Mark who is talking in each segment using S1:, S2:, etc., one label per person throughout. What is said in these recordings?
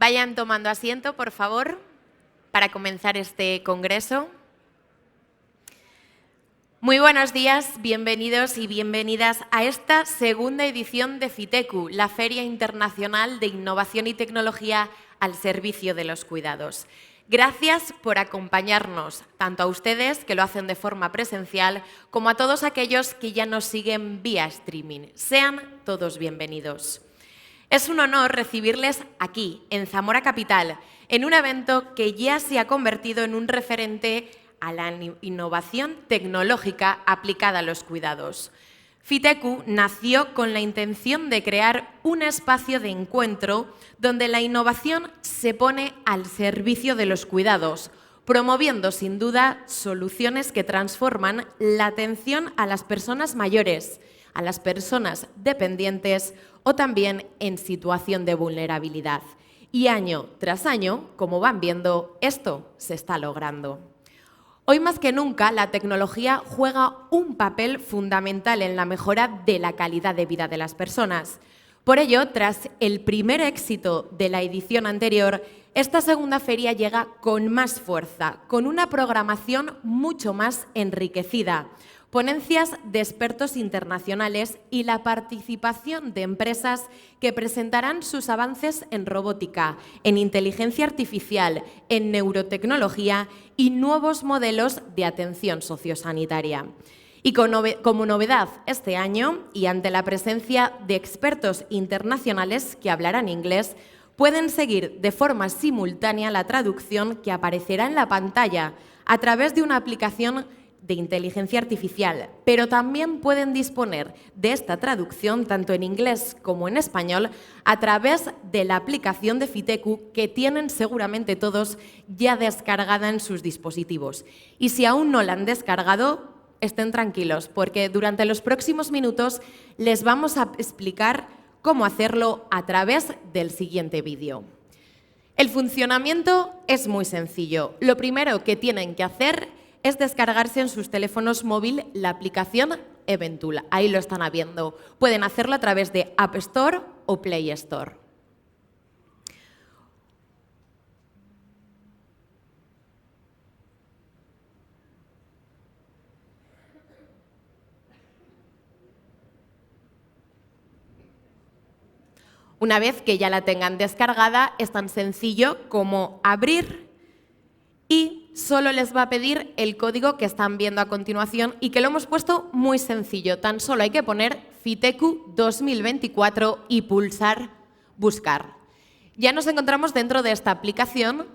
S1: Vayan tomando asiento, por favor, para comenzar este congreso. Muy buenos días, bienvenidos y bienvenidas a esta segunda edición de FITECU, la Feria Internacional de Innovación y Tecnología al Servicio de los Cuidados. Gracias por acompañarnos, tanto a ustedes, que lo hacen de forma presencial, como a todos aquellos que ya nos siguen vía streaming. Sean todos bienvenidos. Es un honor recibirles aquí, en Zamora Capital, en un evento que ya se ha convertido en un referente a la innovación tecnológica aplicada a los cuidados. FITECU nació con la intención de crear un espacio de encuentro donde la innovación se pone al servicio de los cuidados, promoviendo sin duda soluciones que transforman la atención a las personas mayores, a las personas dependientes o también en situación de vulnerabilidad. Y año tras año, como van viendo, esto se está logrando. Hoy más que nunca, la tecnología juega un papel fundamental en la mejora de la calidad de vida de las personas. Por ello, tras el primer éxito de la edición anterior, esta segunda feria llega con más fuerza, con una programación mucho más enriquecida, ponencias de expertos internacionales y la participación de empresas que presentarán sus avances en robótica, en inteligencia artificial, en neurotecnología y nuevos modelos de atención sociosanitaria. Y como novedad este año, y ante la presencia de expertos internacionales que hablarán inglés, pueden seguir de forma simultánea la traducción que aparecerá en la pantalla a través de una aplicación de inteligencia artificial, pero también pueden disponer de esta traducción tanto en inglés como en español a través de la aplicación de FITECU que tienen seguramente todos ya descargada en sus dispositivos. Y si aún no la han descargado, estén tranquilos, porque durante los próximos minutos les vamos a explicar cómo hacerlo a través del siguiente vídeo. El funcionamiento es muy sencillo. Lo primero que tienen que hacer es descargarse en sus teléfonos móviles la aplicación Eventul. Ahí lo están viendo. Pueden hacerlo a través de App Store o Play Store. Una vez que ya la tengan descargada, es tan sencillo como abrir y solo les va a pedir el código que están viendo a continuación y que lo hemos puesto muy sencillo. Tan solo hay que poner FITECU 2024 y pulsar Buscar. Ya nos encontramos dentro de esta aplicación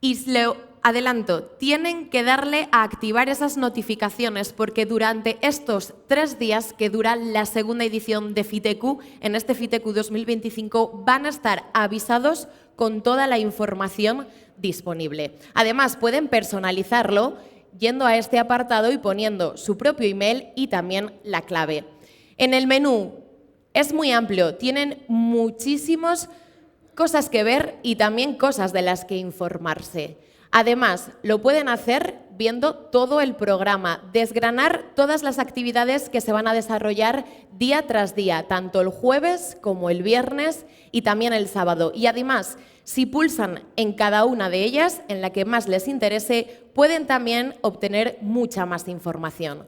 S1: y le adelanto, tienen que darle a activar esas notificaciones porque durante estos 3 días que dura la segunda edición de FITECU, en este FITECU 2025, van a estar avisados con toda la información disponible. Además, pueden personalizarlo yendo a este apartado y poniendo su propio email y también la clave. En el menú es muy amplio, tienen muchísimas cosas que ver y también cosas de las que informarse. Además, lo pueden hacer viendo todo el programa, desgranar todas las actividades que se van a desarrollar día tras día, tanto el jueves como el viernes y también el sábado. Y además, si pulsan en cada una de ellas, en la que más les interese, pueden también obtener mucha más información.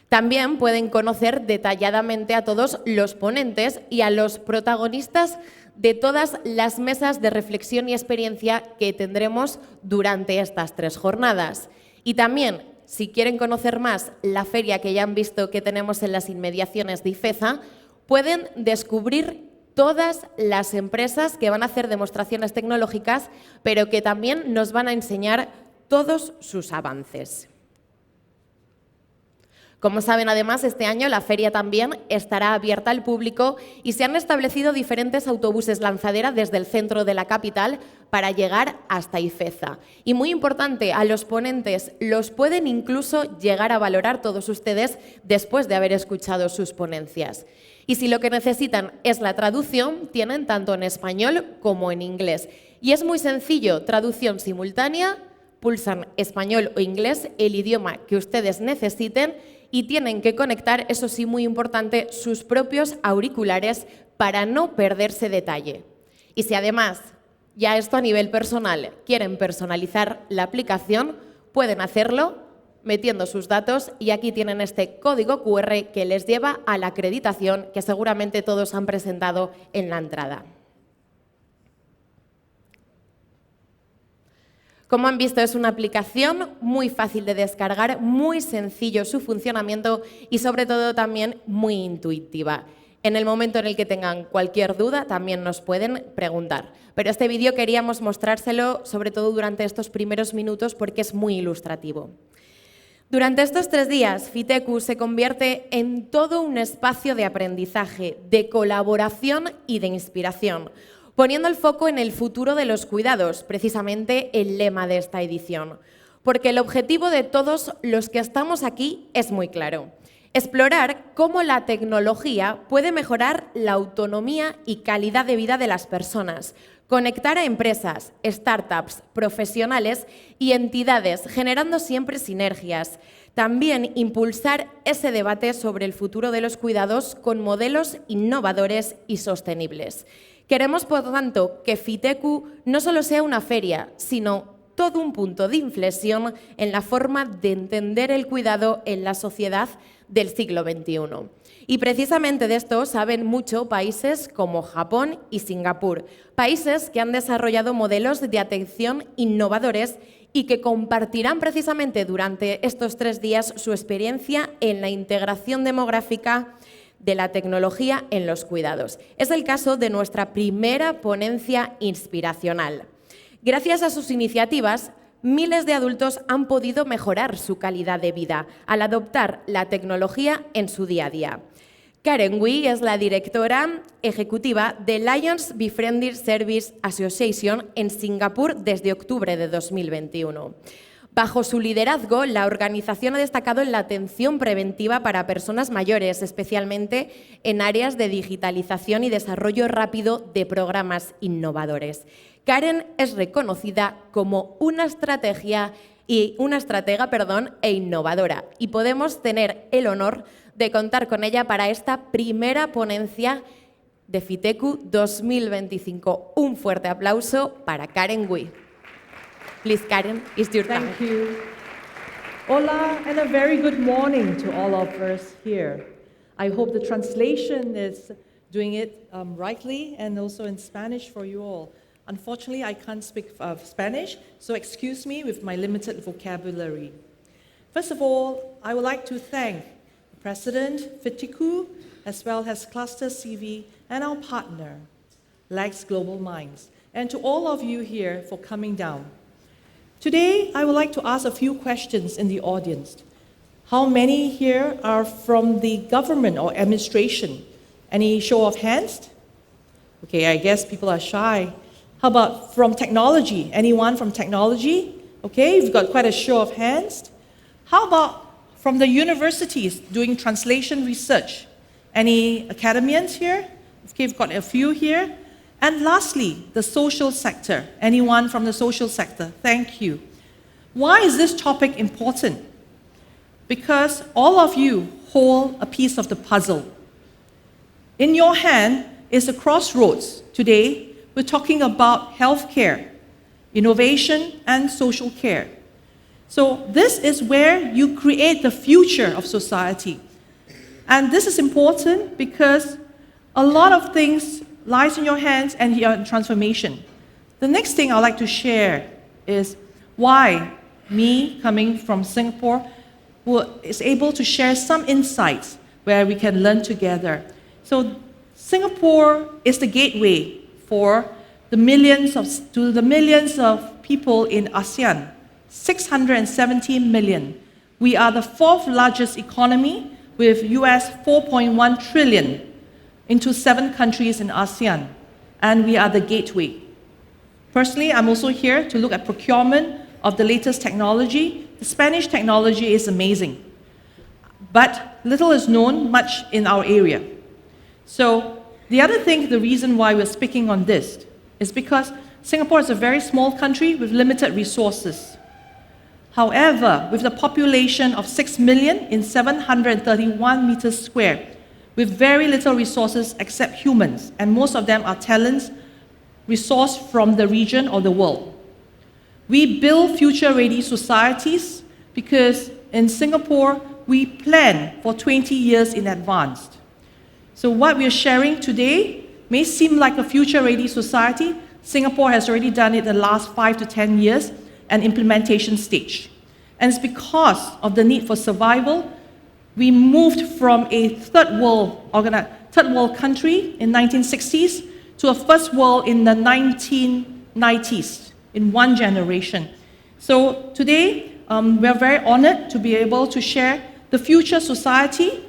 S1: También pueden conocer detalladamente a todos los ponentes y a los protagonistas de todas las mesas de reflexión y experiencia que tendremos durante estas 3 jornadas. Y también, si quieren conocer más la feria que ya han visto que tenemos en las inmediaciones de IFEZA, pueden descubrir todas las empresas que van a hacer demostraciones tecnológicas, pero que también nos van a enseñar todos sus avances. Como saben, además, este año la feria también estará abierta al público y se han establecido diferentes autobuses lanzadera desde el centro de la capital para llegar hasta IFEZA. Y muy importante, a los ponentes los pueden incluso llegar a valorar todos ustedes después de haber escuchado sus ponencias. Y si lo que necesitan es la traducción, tienen tanto en español como en inglés. Y es muy sencillo, traducción simultánea, pulsan español o inglés, el idioma que ustedes necesiten, y tienen que conectar, eso sí, muy importante, sus propios auriculares para no perderse detalle. Y si además Ya esto a nivel personal, quieren personalizar la aplicación, pueden hacerlo metiendo sus datos y aquí tienen este código QR que les lleva a la acreditación que seguramente todos han presentado en la entrada. Como han visto, es una aplicación muy fácil de descargar, muy sencillo su funcionamiento y sobre todo también muy intuitiva. En el momento en el que tengan cualquier duda también nos pueden preguntar. Pero este vídeo queríamos mostrárselo sobre todo durante estos primeros minutos porque es muy ilustrativo. Durante estos 3 días, FITECU se convierte en todo un espacio de aprendizaje, de colaboración y de inspiración, poniendo el foco en el futuro de los cuidados, precisamente el lema de esta edición. Porque el objetivo de todos los que estamos aquí es muy claro: explorar cómo la tecnología puede mejorar la autonomía y calidad de vida de las personas, conectar a empresas, startups, profesionales y entidades, generando siempre sinergias. También impulsar ese debate sobre el futuro de los cuidados con modelos innovadores y sostenibles. Queremos, por tanto, que FITECU no solo sea una feria, sino todo un punto de inflexión en la forma de entender el cuidado en la sociedad del siglo XXI. Y precisamente de esto saben mucho países como Japón y Singapur, países que han desarrollado modelos de atención innovadores y que compartirán precisamente durante estos 3 días su experiencia en la integración demográfica de la tecnología en los cuidados. Es el caso de nuestra primera ponencia inspiracional. Gracias a sus iniciativas, miles de adultos han podido mejorar su calidad de vida al adoptar la tecnología en su día a día. Karen Wee es la Directora Ejecutiva de Lions Befrienders Service Association en Singapur desde octubre de 2021. Bajo su liderazgo, la organización ha destacado en la atención preventiva para personas mayores, especialmente en áreas de digitalización y desarrollo rápido de programas innovadores. Karen es reconocida como una estratega e innovadora y podemos tener el honor de contar con ella para esta primera ponencia de FITECU 2025. Un fuerte aplauso para Karen Wee. Please, Karen, it's your time.
S2: Thank you. Hola, and a very good morning to all of us here. I hope the translation is doing it rightly and also in Spanish for you all. Unfortunately, I can't speak Spanish, so excuse me with my limited vocabulary. First of all, I would like to thank the President, FITECU, as well as Cluster CV, and our partner, Lex Global Minds, and to all of you here for coming down. Today, I would like to ask a few questions in the audience. How many here are from the government or administration? Any show of hands? Okay, I guess people are shy. How about from technology? Anyone from technology? Okay, we've got quite a show of hands. How about from the universities doing translation research? Any academians here? Okay, we've got a few here. And lastly, the social sector. Anyone from the social sector? Thank you. Why is this topic important? Because all of you hold a piece of the puzzle. In your hand is a crossroads. Today, we're talking about healthcare, innovation, and social care. So this is where you create the future of society. And this is important because a lot of things lies in your hands and your transformation. The next thing I'd like to share is why me, coming from Singapore, is able to share some insights where we can learn together. So Singapore is the gateway for the millions of people in ASEAN, 670 million. We are the 4th largest economy with US 4.1 trillion into 7 countries in ASEAN, and we are the gateway. Personally, I'm also here to look at procurement of the latest technology. The Spanish technology is amazing, but little is known much in our area. So the other thing, the reason why we're speaking on this is because Singapore is a very small country with limited resources. However, with the population of 6 million in 731 meters square, with very little resources except humans, and most of them are talents resource from the region or the world. We build future-ready societies because in Singapore, we plan for 20 years in advance. So what we are sharing today may seem like a future-ready society. Singapore has already done it in the last 5 to 10 years, an implementation stage. And it's because of the need for survival, we moved from a third world country in 1960s to a first world in the 1990s, in one generation. So today, we're very honored to be able to share the future society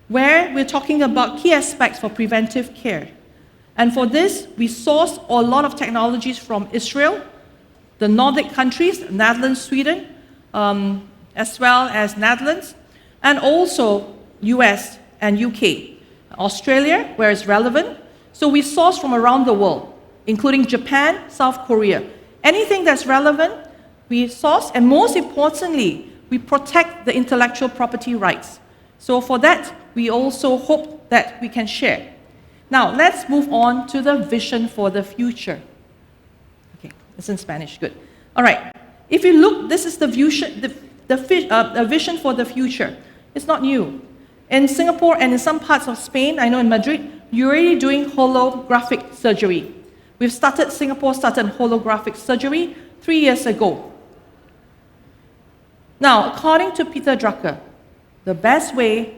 S2: where we're talking about key aspects for preventive care. And for this, we source a lot of technologies from Israel, the Nordic countries, Netherlands, Sweden, as well as Netherlands, and also US and UK, Australia, where it's relevant. So we source from around the world, including Japan, South Korea. Anything that's relevant, we source, and most importantly, we protect the intellectual property rights. So for that, we also hope that we can share. Now, let's move on to the vision for the future. Okay, it's in Spanish, good. All right, if you look, this is the vision for the future. It's not new. In Singapore and in some parts of Spain, I know in Madrid, you're already doing holographic surgery. Singapore started holographic surgery 3 years ago. Now, according to Peter Drucker, the best way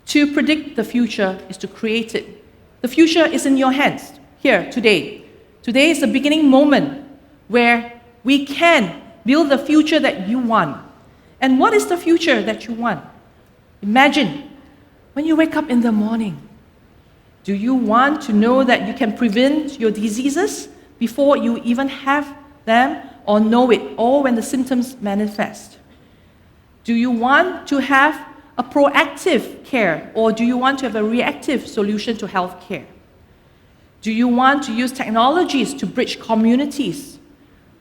S2: to predict the future is to create it. The future is in your hands, here, today. Today is the beginning moment where we can build the future that you want. And what is the future that you want? Imagine, when you wake up in the morning, do you want to know that you can prevent your diseases before you even have them or know it, or when the symptoms manifest? Do you want to have a proactive care, or do you want to have a reactive solution to health care? Do you want to use technologies to bridge communities,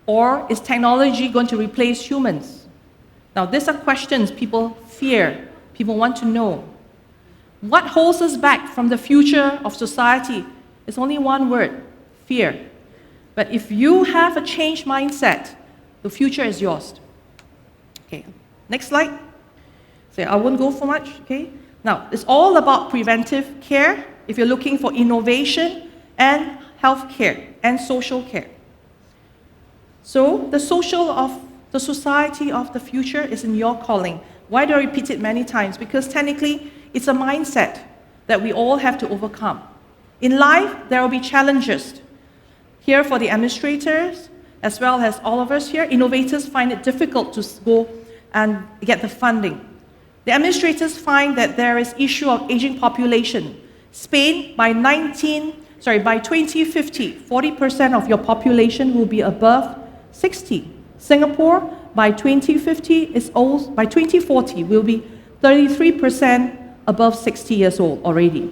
S2: or is technology going to replace humans? Now, these are questions people fear, people want to know. What holds us back from the future of society is only one word: fear. But if you have a changed mindset, the future is yours. Okay, next slide. So I won't go for much, okay? Now, it's all about preventive care if you're looking for innovation and health care and social care. So the society of the future is in your calling. Why do I repeat it many times? Because technically, it's a mindset that we all have to overcome. In life, there will be challenges. Here for the administrators, as well as all of us here, innovators find it difficult to go and get the funding. The administrators find that there is issue of aging population. Spain, by 2050, 40% of your population will be above 60. Singapore, by 2040, will be 33% above 60 years old already.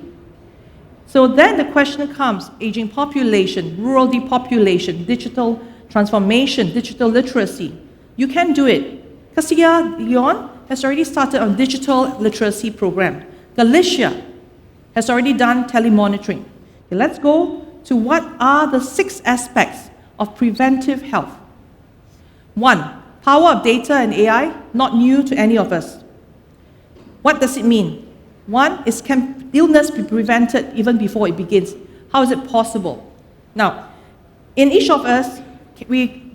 S2: So then the question comes: aging population, rural depopulation, digital transformation, digital literacy. You can do it. Castilla y León has already started on digital literacy program. Galicia has already done telemonitoring. Okay, let's go to what are the 6 aspects of preventive health. 1, power of data and AI, not new to any of us. What does it mean? 1 is, can illness be prevented even before it begins? How is it possible? Now, in each of us,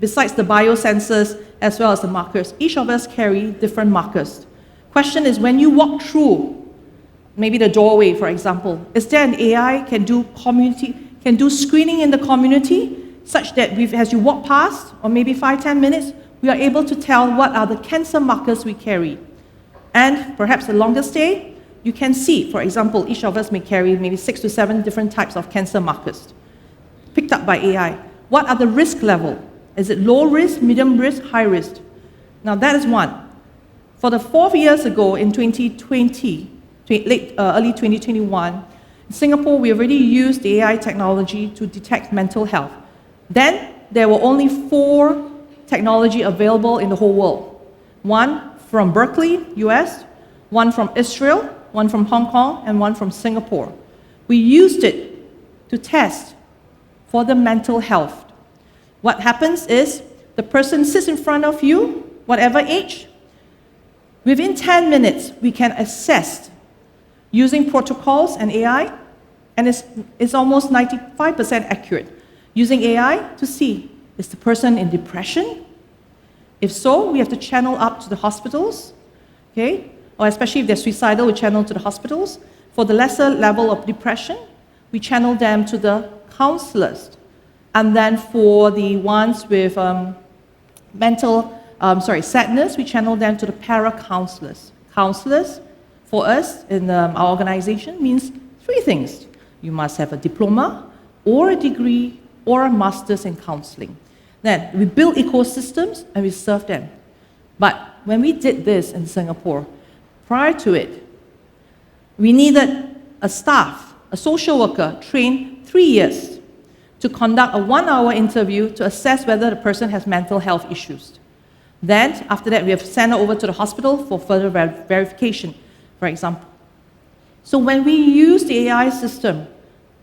S2: besides the biosensors as well as the markers, each of us carry different markers. Question is, when you walk through maybe the doorway, for example, is there an AI can do screening in the community such that as you walk past, or maybe 5-10 minutes, we are able to tell what are the cancer markers we carry. And perhaps the longer stay, you can see, for example, each of us may carry maybe 6 to 7 different types of cancer markers picked up by AI. What are the risk level? Is it low risk, medium risk, high risk? Now that is 1. For the 4 years ago in 2020, early 2021, in Singapore, we already used the AI technology to detect mental health. Then there were only 4 technology available in the whole world. 1 from Berkeley, US, 1 from Israel, 1 from Hong Kong, and 1 from Singapore. We used it to test for the mental health. What happens is the person sits in front of you, whatever age. Within 10 minutes, we can assess using protocols and AI, and it's almost 95% accurate. Using AI to see, is the person in depression? If so, we have to channel up to the hospitals, okay? Or especially if they're suicidal, we channel to the hospitals. For the lesser level of depression, we channel them to the counselors. And then for the ones with sadness, we channel them to the para-counselors. Counselors, for us in our organization, means three things. You must have a diploma, or a degree, or a master's in counseling. Then we build ecosystems and we serve them. But when we did this in Singapore, prior to it, we needed a staff, a social worker, trained 3 years to conduct a 1-hour interview to assess whether the person has mental health issues. Then, after that, we have to send her over to the hospital for further verification, for example. So when we use the AI system,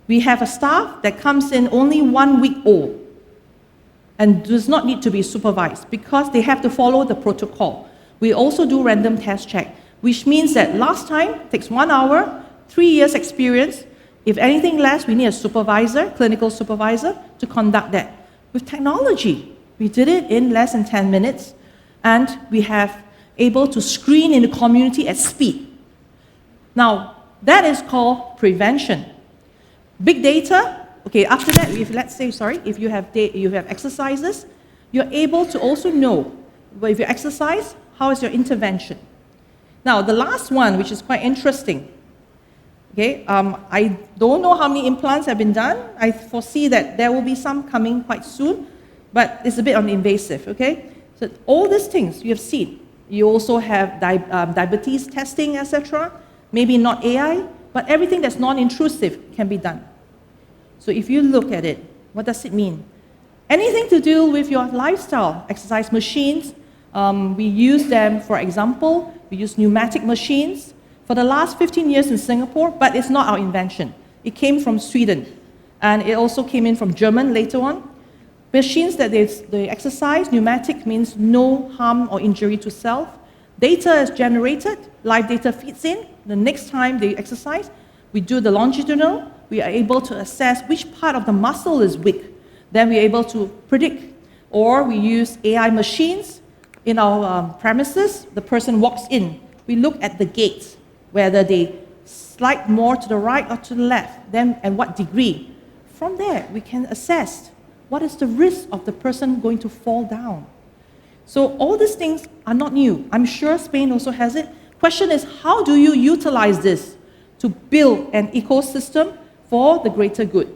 S2: we have a staff that comes in only 1 week old and does not need to be supervised because they have to follow the protocol. We also do random test check, which means that last time takes 1 hour, 3 years experience. If anything less, we need a supervisor, clinical supervisor, to conduct that. With technology, we did it in less than 10 minutes, and we have able to screen in the community at speed. Now, that is called prevention. Big data, okay, after that, if you have exercises, you're able to also know, well, if you exercise, how is your intervention? Now, the last one, which is quite interesting, okay, I don't know how many implants have been done. I foresee that there will be some coming quite soon, but it's a bit invasive, okay? So all these things you have seen. You also have diabetes testing, etc. Maybe not AI, but everything that's non-intrusive can be done. So if you look at it, what does it mean? Anything to do with your lifestyle, exercise machines, we use them, for example, we use pneumatic machines for the last 15 years in Singapore, but it's not our invention. It came from Sweden, and it also came in from Germany later on. Machines that they exercise, pneumatic means no harm or injury to self. Data is generated, live data feeds in. The next time they exercise, we do the longitudinal, we are able to assess which part of the muscle is weak. Then we are able to predict. Or we use AI machines in our premises. The person walks in. We look at the gait, whether they slide more to the right or to the left, then and what degree. From there, we can assess what is the risk of the person going to fall down. So all these things are not new. I'm sure Spain also has it. Question is, how do you utilize this to build an ecosystem for the greater good?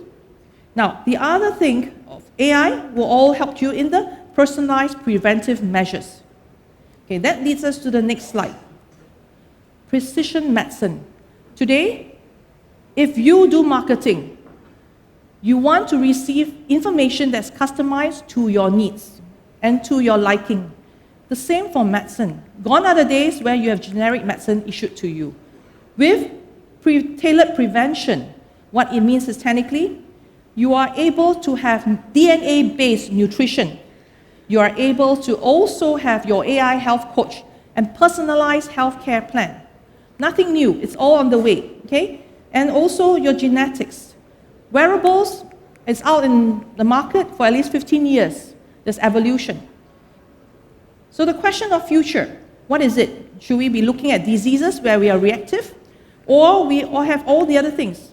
S2: Now, the other thing of AI will all help you in the personalized preventive measures. Okay, that leads us to the next slide. Precision medicine. Today, if you do marketing, you want to receive information that's customized to your needs and to your liking. The same for medicine. Gone are the days where you have generic medicine issued to you. With tailored prevention, what it means is technically, you are able to have DNA-based nutrition. You are able to also have your AI health coach and personalized healthcare plan. Nothing new, it's all on the way, okay? And also your genetics. Wearables is out in the market for at least 15 years. There's evolution. So the question of future, what is it? Should we be looking at diseases where we are reactive? Or we all have all the other things,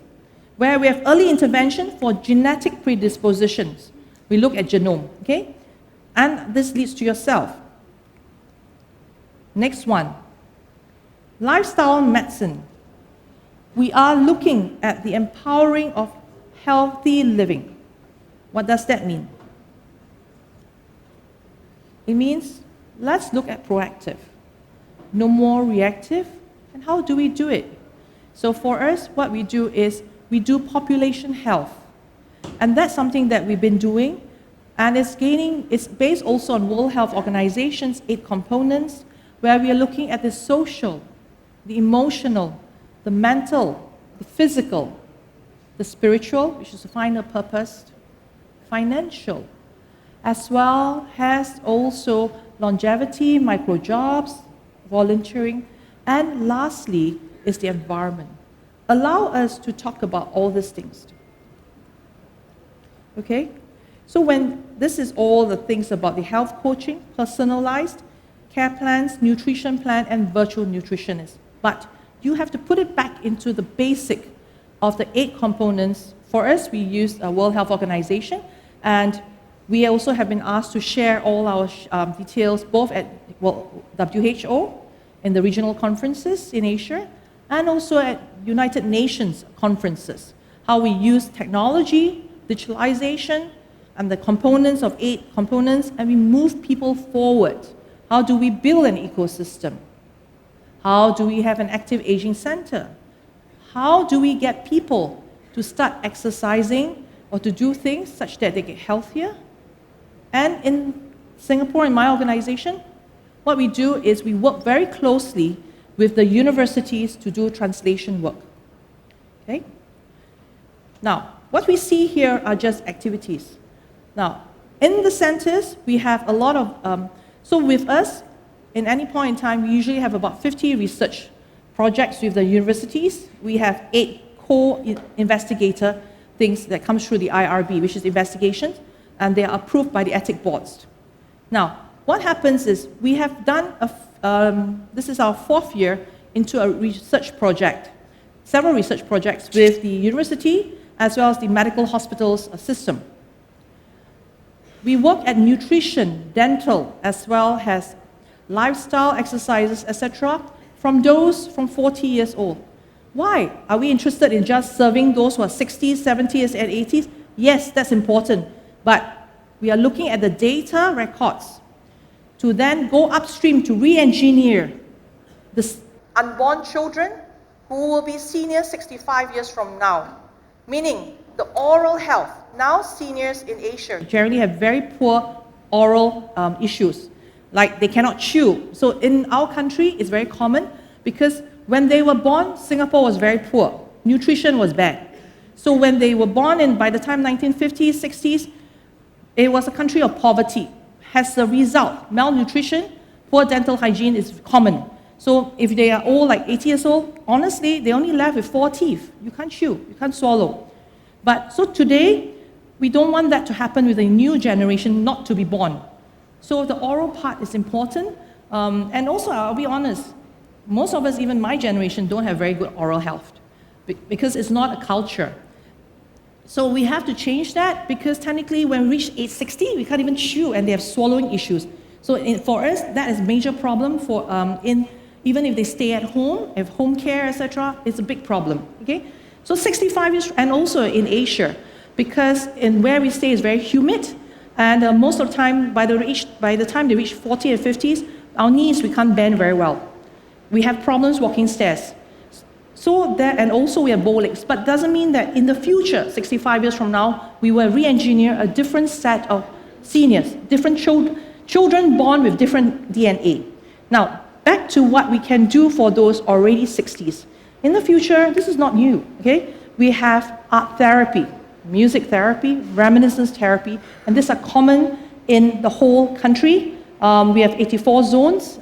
S2: where we have early intervention for genetic predispositions. We look at genome, okay? And this leads to yourself. Next one, lifestyle medicine. We are looking at the empowering of healthy living. What does that mean? It means let's look at proactive, no more reactive. And how do we do it? So for us, what we do is we do population health. And that's something that we've been doing. And it's based also on World Health Organization's 8 components, where we are looking at the social, the emotional, the mental, the physical, the spiritual, which is to find a purpose, financial, as well as also longevity, micro jobs, volunteering, and lastly is the environment. Allow us to talk about all these things. Okay? So when this is all the things about the health coaching, personalized care plans, nutrition plan, and virtual nutritionist. But you have to put it back into the basic of the 8 components. For us, we use a World Health Organization, and we also have been asked to share all our details both at WHO in the regional conferences in Asia, and also at United Nations conferences. How we use technology, digitalization, and the components of 8 components, and we move people forward. How do we build an ecosystem? How do we have an active aging center? How do we get people to start exercising or to do things such that they get healthier? And in Singapore, in my organization, what we do is we work very closely with the universities to do translation work. Okay? Now, what we see here are just activities. Now, in the centers, we have a lot of, so with us, in any point in time, we usually have about 50 research projects with the universities. We have 8 co-investigator things that comes through the IRB, which is investigations, and they are approved by the ethic boards. Now, what happens is we have done, this is our 4th year into a research project, several research projects with the university as well as the medical hospitals system. We work at nutrition, dental, as well as lifestyle, exercises, etc., from those from 40 years old. Why? Are we interested in just serving those who are 60s, 70s, and 80s? Yes, that's important. But we are looking at the data records to then go upstream to re-engineer the unborn children who will be seniors 65 years from now. Meaning, the oral health. Now seniors in Asia generally have very poor oral issues, like they cannot chew. So in our country, it's very common because when they were born, Singapore was very poor. Nutrition was bad. So when they were born by the time 1950s, 60s, it was a country of poverty. As a result, malnutrition, poor dental hygiene is common. So if they are all like 80 years old, honestly, they only left with 4 teeth. You can't chew, you can't swallow. But so today, we don't want that to happen with a new generation not to be born. So the oral part is important. And also, I'll be honest, most of us, even my generation, don't have very good oral health because it's not a culture. So we have to change that because technically when we reach age 60, we can't even chew and they have swallowing issues. So for us, that is a major problem for even if they stay at home, have home care, etc., it's a big problem. Okay? So 65 years, and also in Asia, because in where we stay is very humid, and most of the time, by the time they reach 40 and 50s, our knees, we can't bend very well. We have problems walking stairs. So that, and also we have bow legs, but doesn't mean that in the future, 65 years from now, we will re-engineer a different set of seniors, different children born with different DNA. Now, back to what we can do for those already 60s. In the future, this is not new, okay? We have art therapy, music therapy, reminiscence therapy, and these are common in the whole country. We have 84 zones.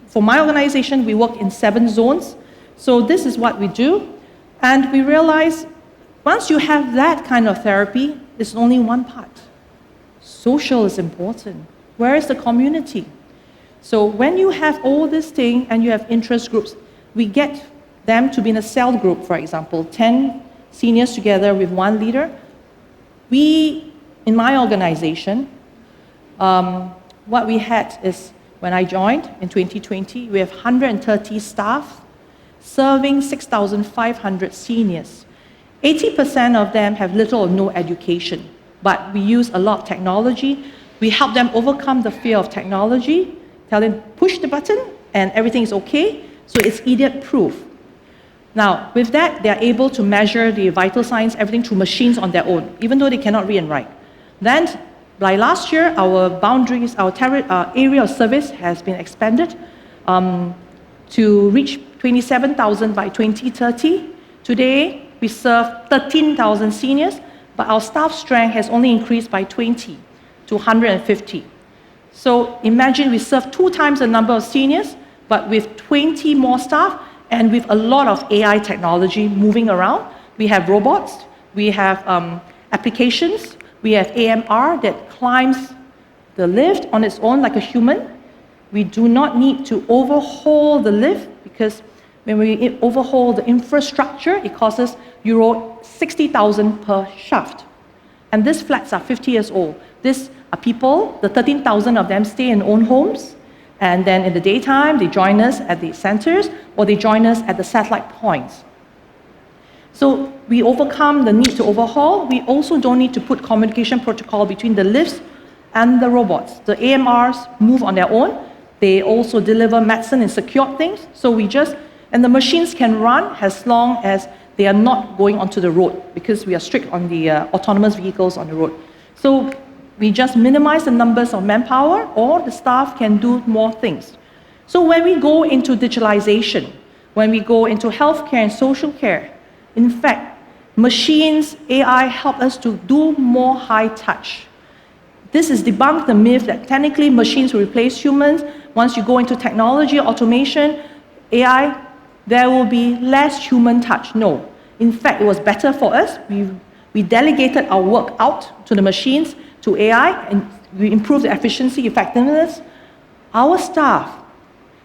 S2: For my organization, we work in 7 zones. So this is what we do. And we realize once you have that kind of therapy, it's only one part. Social is important. Where is the community? So when you have all this thing and you have interest groups, we get them to be in a cell group, for example, 10 seniors together with 1 leader. We, in my organization, what we had is, when I joined in 2020, we have 130 staff serving 6,500 seniors. 80% of them have little or no education, but we use a lot of technology. We help them overcome the fear of technology, tell them push the button and everything is okay, so it's idiot-proof. Now, with that, they are able to measure the vital signs, everything through machines on their own, even though they cannot read and write. Then, by last year, our boundaries, our area of service has been expanded to reach 27,000 by 2030. Today, we serve 13,000 seniors, but our staff strength has only increased by 20 to 150. So imagine we serve 2 times the number of seniors, but with 20 more staff and with a lot of AI technology moving around. We have robots, we have applications, we have AMR that climbs the lift on its own like a human. We do not need to overhaul the lift because when we overhaul the infrastructure, it costs us euro 60,000 per shaft. And these flats are 50 years old. These are people, the 13,000 of them stay in own homes, and then in the daytime, they join us at the centers, or they join us at the satellite points. So we overcome the need to overhaul. We also don't need to put communication protocol between the lifts and the robots. The AMRs move on their own. They also deliver medicine and secure things. So and the machines can run as long as they are not going onto the road, because we are strict on the autonomous vehicles on the road. So we just minimize the numbers of manpower, or the staff can do more things. So when we go into digitalization, when we go into healthcare and social care, in fact, machines, AI help us to do more high touch. This is debunk the myth that technically machines will replace humans. Once you go into technology, automation, AI, there will be less human touch. No. In fact, it was better for us. We delegated our work out to the machines, to AI, and we improved the efficiency, effectiveness. Our staff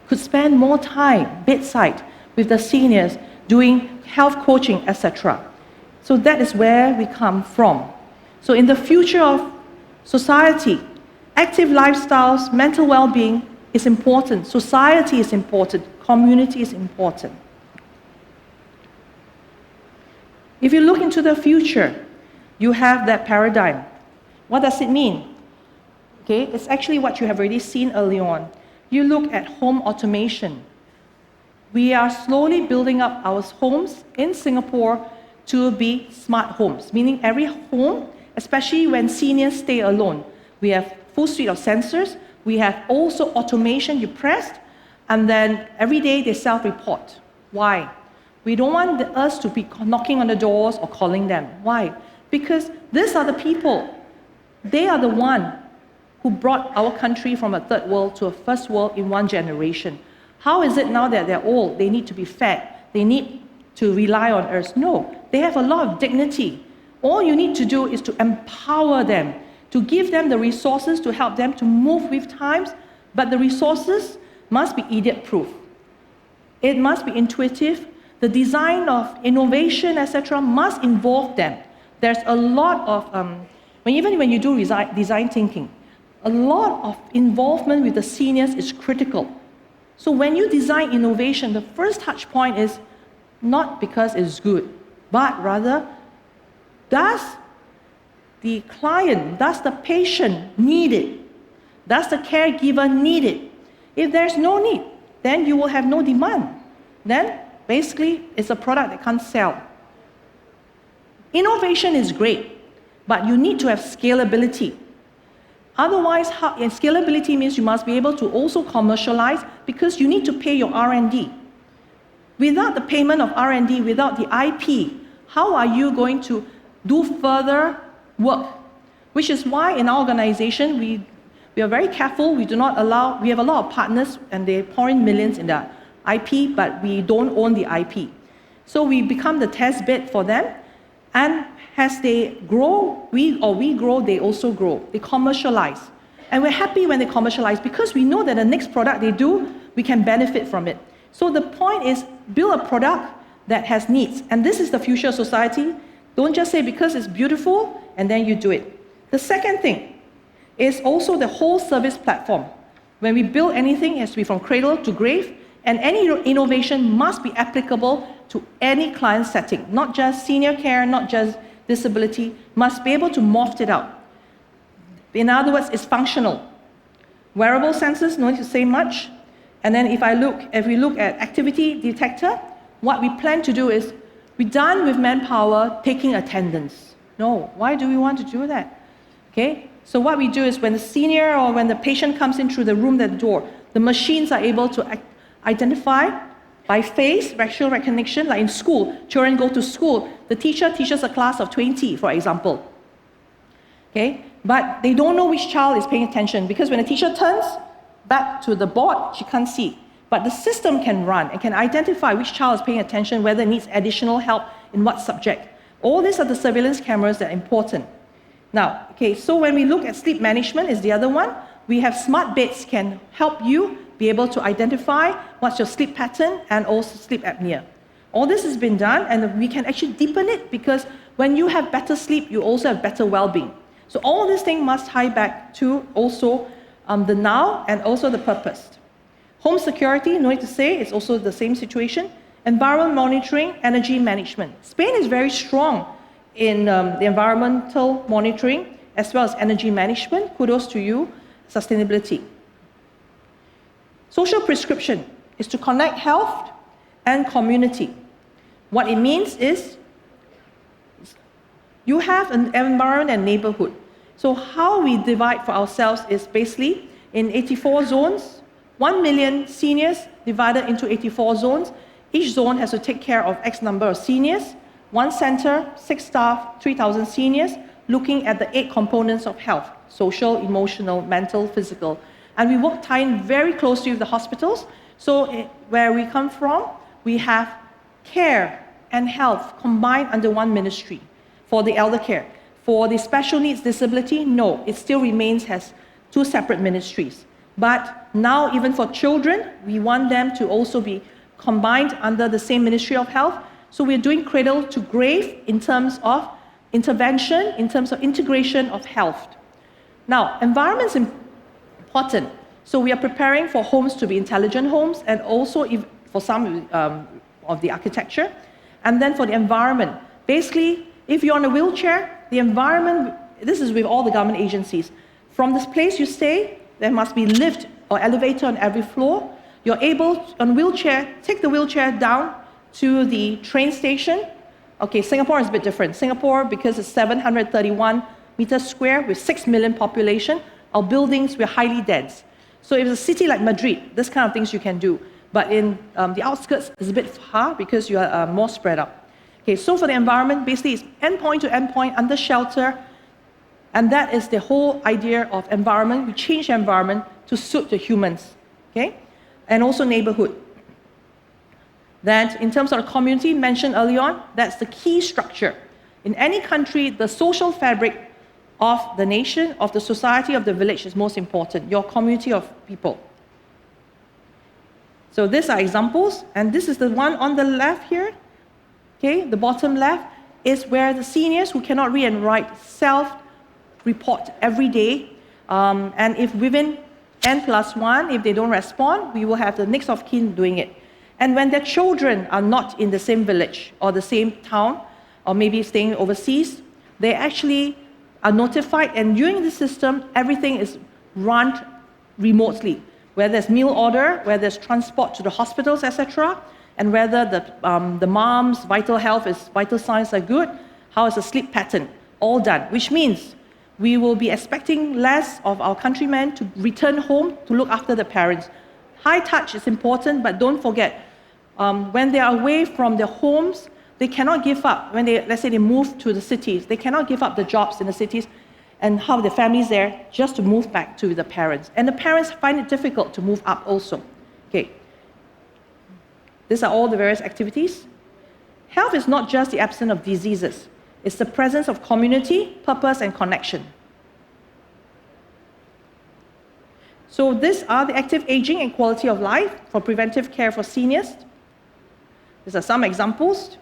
S2: could spend more time bedside with the seniors doing health coaching, etc. So that is where we come from. So in the future of society, active lifestyles, mental well-being is important. Society is important. Community is important. If you look into the future, you have that paradigm. What does it mean? Okay, it's actually what you have already seen early on. You look at home automation. We are slowly building up our homes in Singapore to be smart homes, meaning every home, especially when seniors stay alone, we have full suite of sensors. We have also automation you pressed, and then every day they self-report. Why? We don't want us to be knocking on the doors or calling them. Why? Because these are the people. They are the one who brought our country from a third world to a first world in one generation. How is it now that they're old? They need to be fed. They need to rely on us. No, they have a lot of dignity. All you need to do is to empower them, to give them the resources to help them to move with times, but the resources must be idiot-proof. It must be intuitive. The design of innovation, etc., must involve them. There's a lot of, even when you do design thinking, a lot of involvement with the seniors is critical. So when you design innovation, the first touch point is not because it's good, but rather, does the client, does the patient need it? Does the caregiver need it? If there's no need, then you will have no demand. Then, basically, it's a product that can't sell. Innovation is great, but you need to have scalability. Otherwise, and scalability means you must be able to also commercialize, because you need to pay your R&D. Without the payment of R&D, without the IP, how are you going to do further work? Which is why in our organization, we are very careful. We do not allow, we have a lot of partners and they pour in millions in the IP, but we don't own the IP. So we become the test bed for them, and as they grow, we grow, they also grow. They commercialize. And we're happy when they commercialize, because we know that the next product they do, we can benefit from it. So the point is, build a product that has needs. And this is the future of society. Don't just say because it's beautiful, and then you do it. The second thing is also the whole service platform. When we build anything, it has to be from cradle to grave, and any innovation must be applicable to any client setting, not just senior care, not just disability, must be able to morph it out. In other words, it's functional. Wearable sensors, no need to say much. And then if we look at activity detector, what we plan to do is, we're done with manpower taking attendance. No, why do we want to do that? Okay, so what we do is when the senior or when the patient comes in through the room, that door, the machines are able to identify By face, facial recognition, like in school, children go to school, the teacher teaches a class of 20, for example. Okay? But they don't know which child is paying attention, because when the teacher turns back to the board, she can't see. But the system can run and can identify which child is paying attention, whether it needs additional help in what subject. All these are the surveillance cameras that are important. Now, okay, so when we look at sleep management is the other one, we have smart beds can help you be able to identify what's your sleep pattern and also sleep apnea. All this has been done, and we can actually deepen it, because when you have better sleep, you also have better well-being. So all these things must tie back to also the now and also the purpose. Home security, no need to say, it's also the same situation. Environment monitoring, energy management. Spain is very strong in the environmental monitoring as well as energy management. Kudos to you. Sustainability. Social prescription is to connect health and community. What it means is you have an environment and neighborhood. So how we divide for ourselves is basically in 84 zones, 1 million seniors divided into 84 zones. Each zone has to take care of X number of seniors, 1 center, 6 staff, 3,000 seniors, looking at the 8 components of health: social, emotional, mental, physical. And we work tie in very closely with the hospitals. So where we come from, we have care and health combined under one ministry for the elder care. For the special needs disability, no, it still remains as 2 separate ministries. But now even for children, we want them to also be combined under the same Ministry of Health. So we're doing cradle to grave in terms of intervention, in terms of integration of health. Now, environment's important. So we are preparing for homes to be intelligent homes, and also for some of the architecture. And then for the environment, basically, if you're on a wheelchair, the environment, this is with all the government agencies. From this place you stay, there must be lift or elevator on every floor. You're able, on wheelchair, take the wheelchair down to the train station. Okay, Singapore is a bit different. Singapore, because it's 731 meters square with 6 million population, our buildings were highly dense. So if it's a city like Madrid, this kind of things you can do. But in the outskirts, it's a bit far because you are more spread out. Okay, so for the environment, basically it's endpoint to endpoint under shelter, and that is the whole idea of environment. We change the environment to suit the humans, okay? And also neighborhood. That in terms of the community mentioned early on, that's the key structure. In any country, the social fabric of the nation, of the society, of the village is most important, your community of people. So these are examples, and this is the one on the left here, okay, the bottom left, is where the seniors who cannot read and write self-report every day, and if within N+1, if they don't respond, we will have the next of kin doing it. And when their children are not in the same village or the same town, or maybe staying overseas, they actually are notified, and during the system, everything is run remotely, where there's meal order, where there's transport to the hospitals, etc., and whether the mom's vital signs are good, how is the sleep pattern, all done, which means we will be expecting less of our countrymen to return home to look after the parents. High touch is important, but don't forget, when they are away from their homes, they cannot give up. When they, let's say they move to the cities, they cannot give up the jobs in the cities and have the families there just to move back to the parents. And the parents find it difficult to move up also. Okay. These are all the various activities. Health is not just the absence of diseases. It's the presence of community, purpose, and connection. So these are the active aging and quality of life for preventive care for seniors. These are some examples.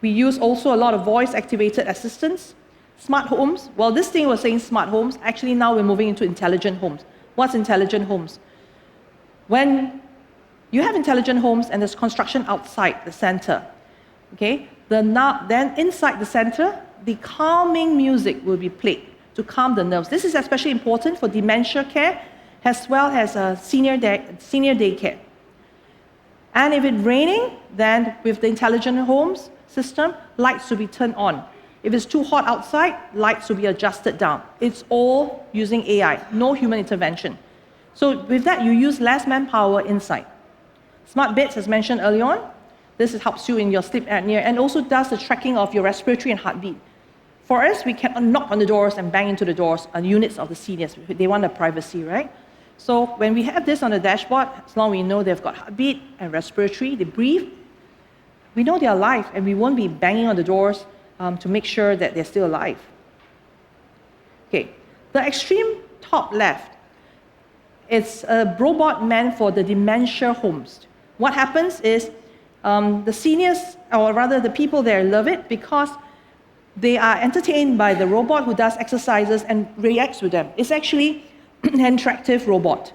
S2: We use also a lot of voice-activated assistants. Smart homes, well, this thing was saying smart homes. Actually, now we're moving into intelligent homes. What's intelligent homes? When you have intelligent homes and there's construction outside the center, okay, then inside the center, the calming music will be played to calm the nerves. This is especially important for dementia care as well as senior daycare. And if it's raining, then with the intelligent homes system, lights will be turned on. If it's too hot outside, lights will be adjusted down. It's all using AI, no human intervention. So with that, you use less manpower inside. Smart beds, as mentioned earlier on, this helps you in your sleep apnea and also does the tracking of your respiratory and heartbeat. For us, we cannot knock on the doors and bang into the doors on units of the seniors. They want the privacy, right? So when we have this on the dashboard, as long as we know they've got heartbeat and respiratory, they breathe, we know they're alive and we won't be banging on the doors to make sure that they're still alive. Okay, the extreme top left, it's a robot meant for the dementia homes. What happens is the seniors, or rather the people there, love it because they are entertained by the robot who does exercises and reacts with them. It's actually an interactive robot.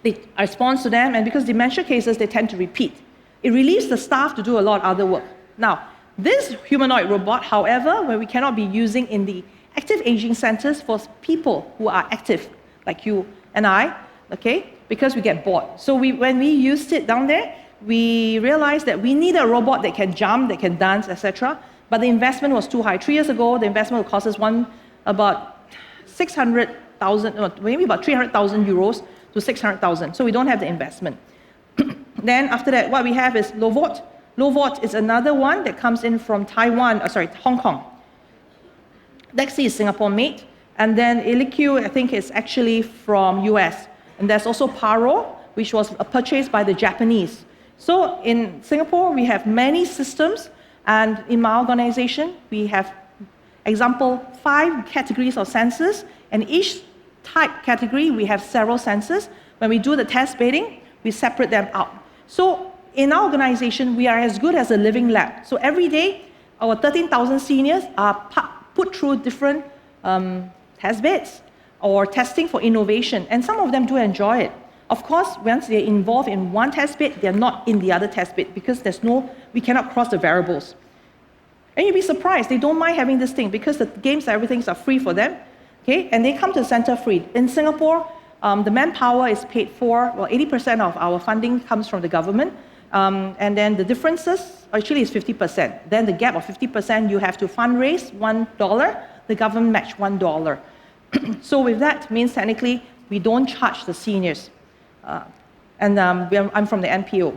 S2: It responds to them, and because dementia cases, they tend to repeat. It relieves the staff to do a lot of other work. Now, this humanoid robot, however, where we cannot be using in the active aging centers for people who are active, like you and I, okay, because we get bored. So when we used it down there, we realized that we need a robot that can jump, that can dance, etc. But the investment was too high. 3 years ago, the investment would cost us about 600,000, maybe about 300,000 euros to 600,000. So we don't have the investment. Then after that, what we have is Lovot. Lovot is another one that comes in from Hong Kong. Lexi is Singapore made. And then Eliq, I think, is actually from US. And there's also Paro, which was purchased by the Japanese. So in Singapore, we have many systems. And in my organization, we have, example, 5 categories of sensors. And each type category, we have several sensors. When we do the test bedding, we separate them out. So in our organization, we are as good as a living lab. So every day, our 13,000 seniors are put through different test beds or testing for innovation. And some of them do enjoy it. Of course, once they're involved in one test bed, they're not in the other test bed because we cannot cross the variables. And you'd be surprised, they don't mind having this thing because the games, everything are free for them. Okay? And they come to the center free. In Singapore, the manpower is paid for, 80% of our funding comes from the government. And then the differences actually is 50%. Then the gap of 50%, you have to fundraise $1, the government match $1. So with that, means technically we don't charge the seniors. I'm from the NPO.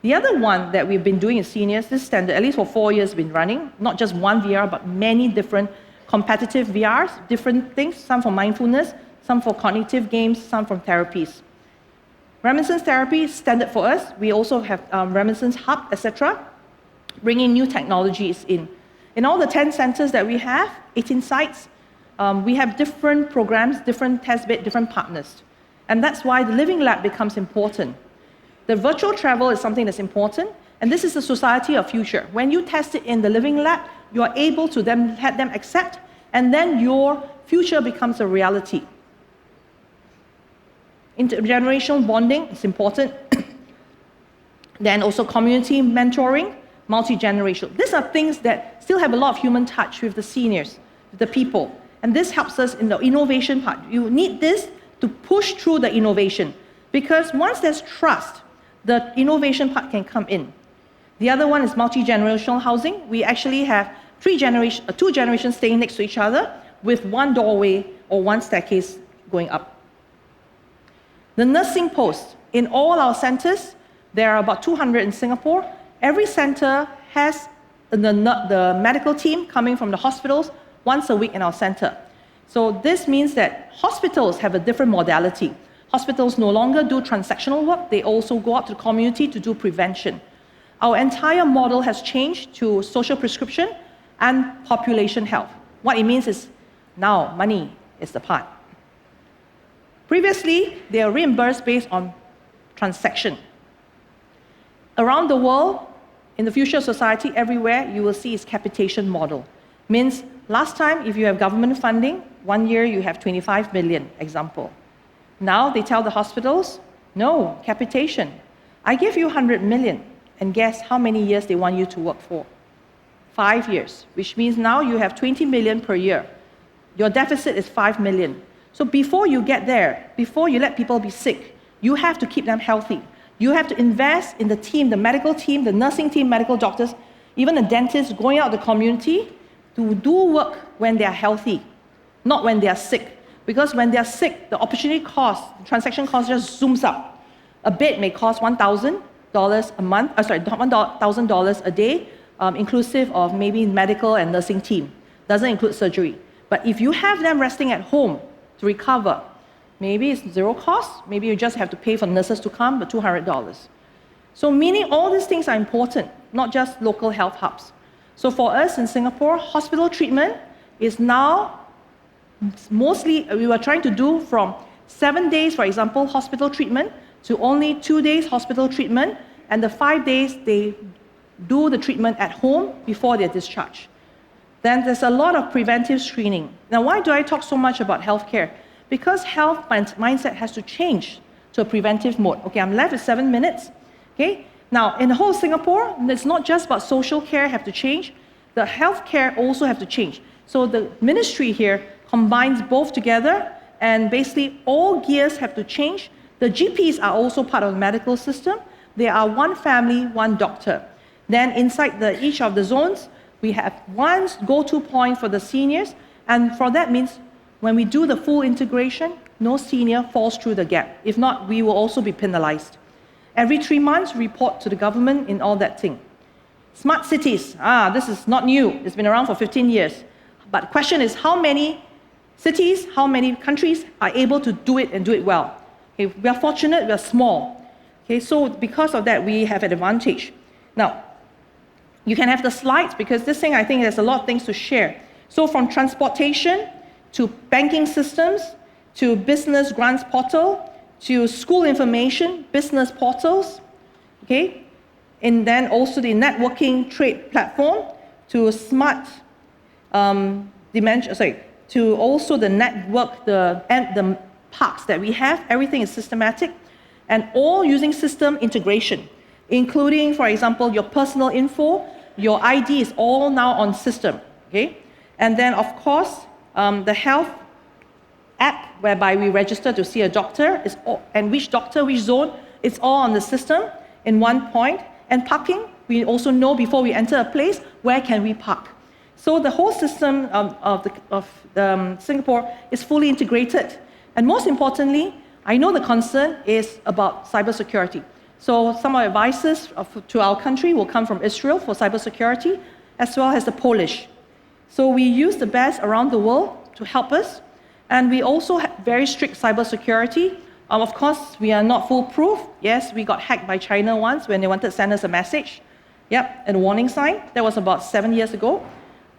S2: The other one that we've been doing in seniors, this standard, at least for 4 years, been running, not just one VR, but many different competitive VRs, different things, some for mindfulness, some for cognitive games, some from therapies. Reminiscence therapy is standard for us. We also have Reminiscence Hub, etc., bringing new technologies in. In all the 10 centers that we have, 18 sites, we have different programs, different test bed, different partners. And that's why the living lab becomes important. The virtual travel is something that's important, and this is the society of future. When you test it in the living lab, you are able to then have them accept, and then your future becomes a reality. Intergenerational bonding is important. Then also community mentoring, multi-generational. These are things that still have a lot of human touch with the seniors, with the people. And this helps us in the innovation part. You need this to push through the innovation. Because once there's trust, the innovation part can come in. The other one is multi-generational housing. We actually have 2 generations staying next to each other with one doorway or one staircase going up. The nursing post. In all our centers, there are about 200 in Singapore. Every center has the medical team coming from the hospitals once a week in our center. So this means that hospitals have a different modality. Hospitals no longer do transactional work, they also go out to the community to do prevention. Our entire model has changed to social prescription and population health. What it means is now money is the part. Previously, they are reimbursed based on transaction. Around the world, in the future society, everywhere, you will see is capitation model. Means last time, if you have government funding, 1 year you have 25 million, example. Now they tell the hospitals, no, capitation. I give you 100 million, and guess how many years they want you to work for? 5 years, which means now you have 20 million per year. Your deficit is 5 million. So before you get there, before you let people be sick, you have to keep them healthy. You have to invest in the team, the medical team, the nursing team, medical doctors, even the dentists going out to the community to do work when they are healthy, not when they are sick. Because when they are sick, the opportunity cost, the transaction cost just zooms up. A bed may cost $1,000 a month, $1,000 a day, inclusive of maybe medical and nursing team. Doesn't include surgery. But if you have them resting at home to recover, maybe it's zero cost, maybe you just have to pay for nurses to come, but $200. So meaning all these things are important, not just local health hubs. So for us in Singapore, hospital treatment is now mostly, we were trying to do from 7 days, for example, hospital treatment, to only 2 days hospital treatment, and the 5 days they do the treatment at home before they're discharged. Then there's a lot of preventive screening. Now, why do I talk so much about healthcare? Because health mindset has to change to a preventive mode. Okay, I'm left with 7 minutes. Okay, now in the whole Singapore, it's not just about social care have to change, the healthcare also have to change. So the ministry here combines both together, and basically all gears have to change. The GPs are also part of the medical system. They are one family, one doctor. Then inside each of the zones, we have one go-to point for the seniors, and for that means when we do the full integration, no senior falls through the gap. If not, we will also be penalized. Every 3 months, report to the government in all that thing. Smart cities, this is not new. It's been around for 15 years. But the question is how many cities, how many countries are able to do it and do it well? Okay, we are fortunate, we are small. Okay, so because of that, we have an advantage. Now, you can have the slides because this thing, I think there's a lot of things to share. So from transportation to banking systems to business grants portal to school information, business portals, okay? And then also the networking trade platform to smart to also the network, the parks that we have, everything is systematic and all using system integration, including, for example, your personal info, your ID is all now on system, okay? And then, of course, the health app whereby we register to see a doctor, and which doctor, which zone, it's all on the system in one point. And parking, we also know before we enter a place, where can we park? So the whole system of Singapore is fully integrated. And most importantly, I know the concern is about cybersecurity. So some of our advices to our country will come from Israel for cybersecurity, as well as the Polish. So we use the best around the world to help us. And we also have very strict cybersecurity. Of course, we are not foolproof. Yes, we got hacked by China once when they wanted to send us a message. Yep, and a warning sign. That was about 7 years ago.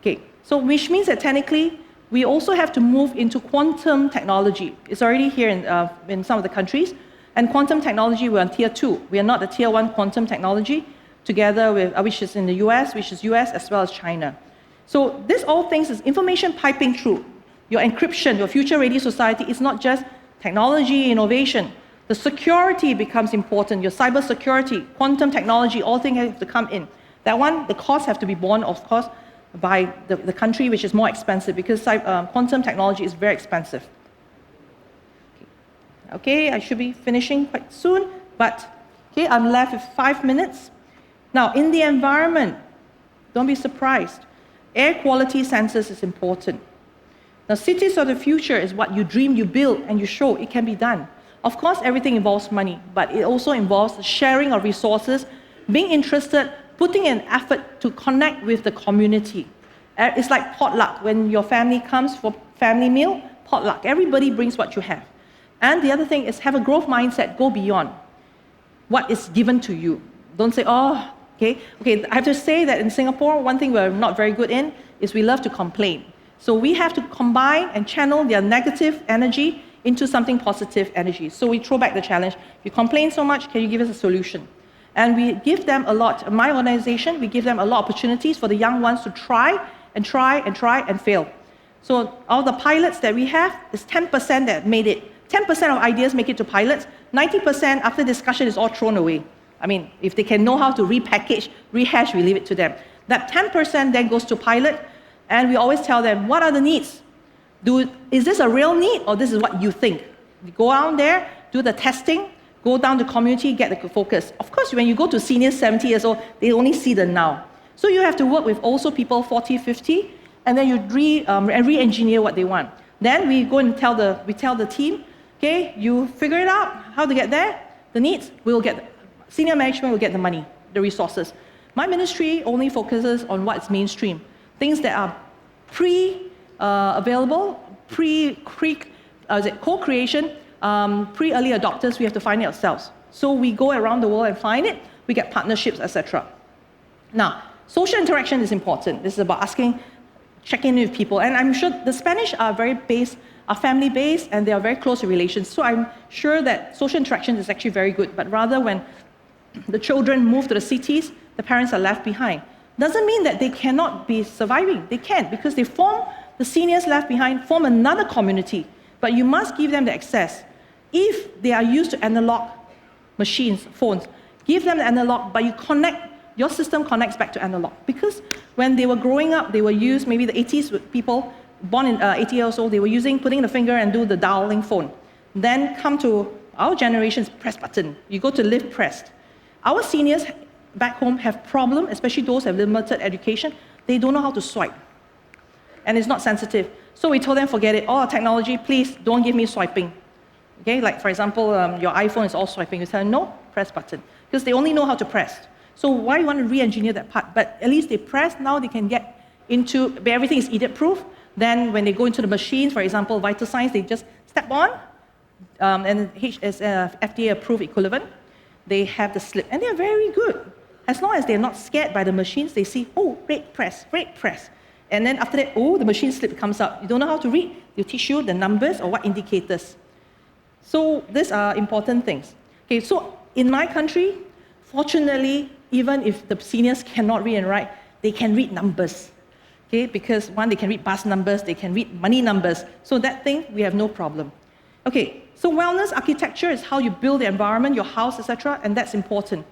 S2: Okay, so which means that technically, we also have to move into quantum technology. It's already here in some of the countries. And quantum technology, we're on tier 2. We are not the tier 1 quantum technology, together with, which is in the US, which is US as well as China. So this all things is information piping through. Your encryption, your future-ready society is not just technology, innovation. The security becomes important. Your cyber security, quantum technology, all things have to come in. That one, the costs have to be borne, of course, by the country, which is more expensive, because quantum technology is very expensive. Okay, I should be finishing quite soon, but okay, I'm left with 5 minutes. Now, in the environment, don't be surprised. Air quality sensors is important. Now, cities of the future is what you dream, you build, and you show it can be done. Of course, everything involves money, but it also involves the sharing of resources, being interested, putting an effort to connect with the community. It's like potluck. When your family comes for family meal, potluck. Everybody brings what you have. And the other thing is have a growth mindset, go beyond what is given to you. Don't say, oh, okay. I have to say that in Singapore, one thing we're not very good in is we love to complain. So we have to combine and channel their negative energy into something positive energy. So we throw back the challenge. You complain so much, can you give us a solution? And we give them a lot. In my organization, we give them a lot of opportunities for the young ones to try and try and try and fail. So all the pilots that we have is 10% that made it. 10% of ideas make it to pilots. 90% after discussion is all thrown away. I mean, if they can know how to repackage, rehash, we leave it to them. That 10% then goes to pilot, and we always tell them, what are the needs? Is this a real need, or this is what you think? You go out there, do the testing, go down to community, get the focus. Of course, when you go to seniors 70 years old, they only see the now. So you have to work with also people 40, 50, and then you re-engineer what they want. Then we go and tell the team, okay, you figure it out, how to get there. the needs, senior management will get the money, the resources. My ministry only focuses on what's mainstream, things that are available, co-creation, pre-early adopters, we have to find it ourselves. So we go around the world and find it, we get partnerships, etc. Now, social interaction is important. This is about checking in with people. And I'm sure the Spanish are family-based, and they are very close relations. So I'm sure that social interaction is actually very good. But rather, when the children move to the cities, the parents are left behind. Doesn't mean that they cannot be surviving. They can, because the seniors left behind form another community. But you must give them the access. If they are used to analog machines, phones, give them the analog, but your system connects back to analog. Because when they were growing up, they were used, maybe the 80s people, born in 80 years old, they were putting the finger and do the dialing phone. Then come to our generation's press button. You go to live pressed. Our seniors back home have problem, especially those who have limited education. They don't know how to swipe. And it's not sensitive. So we told them, forget it. All technology, please don't give me swiping. Okay, like for example, your iPhone is all swiping. You tell them, no, press button. Because they only know how to press. So why you want to re-engineer that part? But at least they press, now they can get into, everything is idiot-proof. Then when they go into the machines, for example, vital signs, they just step on, and is FDA-approved equivalent. They have the slip, and they're very good. As long as they're not scared by the machines, they see, oh, red press. And then after that, oh, the machine slip comes up. You don't know how to read, they'll teach you the numbers or what indicators. So these are important things. Okay, so in my country, fortunately, even if the seniors cannot read and write, they can read numbers. Okay, because one, they can read bus numbers, they can read money numbers. So that thing, we have no problem. Okay, so wellness architecture is how you build the environment, your house, etc., and that's important.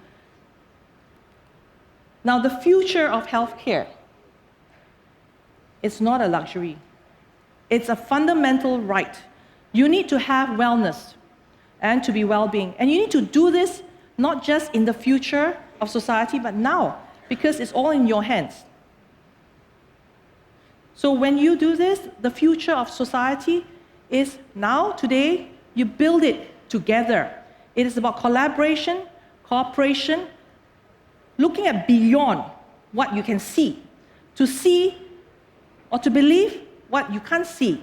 S2: Now, the future of healthcare, it's not a luxury. It's a fundamental right. You need to have wellness and to be well-being. And you need to do this not just in the future of society, but now, because it's all in your hands. So when you do this, the future of society is now, today, you build it together. It is about collaboration, cooperation, looking at beyond what you can see, to see or to believe what you can't see,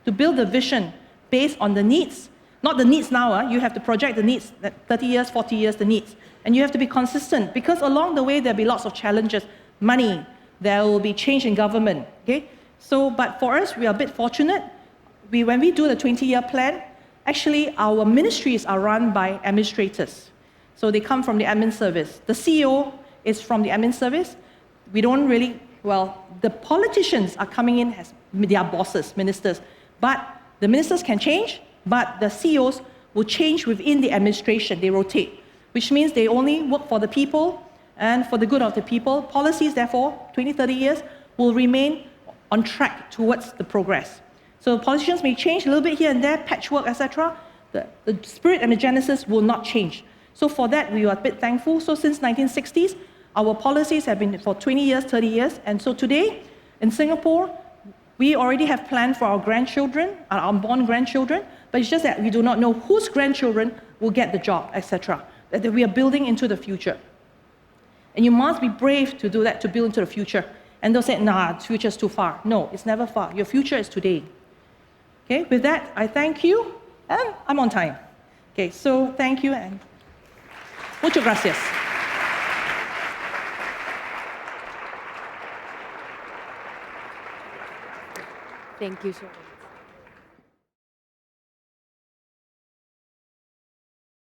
S2: to build a vision based on the needs. Not the needs now, you have to project the needs, 30 years, 40 years, the needs. And you have to be consistent, because along the way there'll be lots of challenges. Money, there will be change in government, okay? So, but for us, we are a bit fortunate. When we do the 20-year plan, actually our ministries are run by administrators. So they come from the admin service. The CEO is from the admin service. We don't really, the politicians are coming in as their bosses, ministers. But the ministers can change, but the CEOs will change within the administration. They rotate, which means they only work for the people and for the good of the people. Policies, therefore, 20, 30 years, will remain on track towards the progress. So politicians may change a little bit here and there, patchwork, etc. The spirit and the genesis will not change. So for that, we are a bit thankful. So since 1960s, our policies have been for 20 years, 30 years. And so today, in Singapore, we already have planned for our grandchildren, our unborn grandchildren, but it's just that we do not know whose grandchildren will get the job, etc. That we are building into the future. And you must be brave to do that, to build into the future. And they'll say, nah, the future is too far. No, it's never far. Your future is today. Okay, with that, I thank you, and I'm on time. Okay, so thank you, and muchas gracias.
S1: Thank you so much.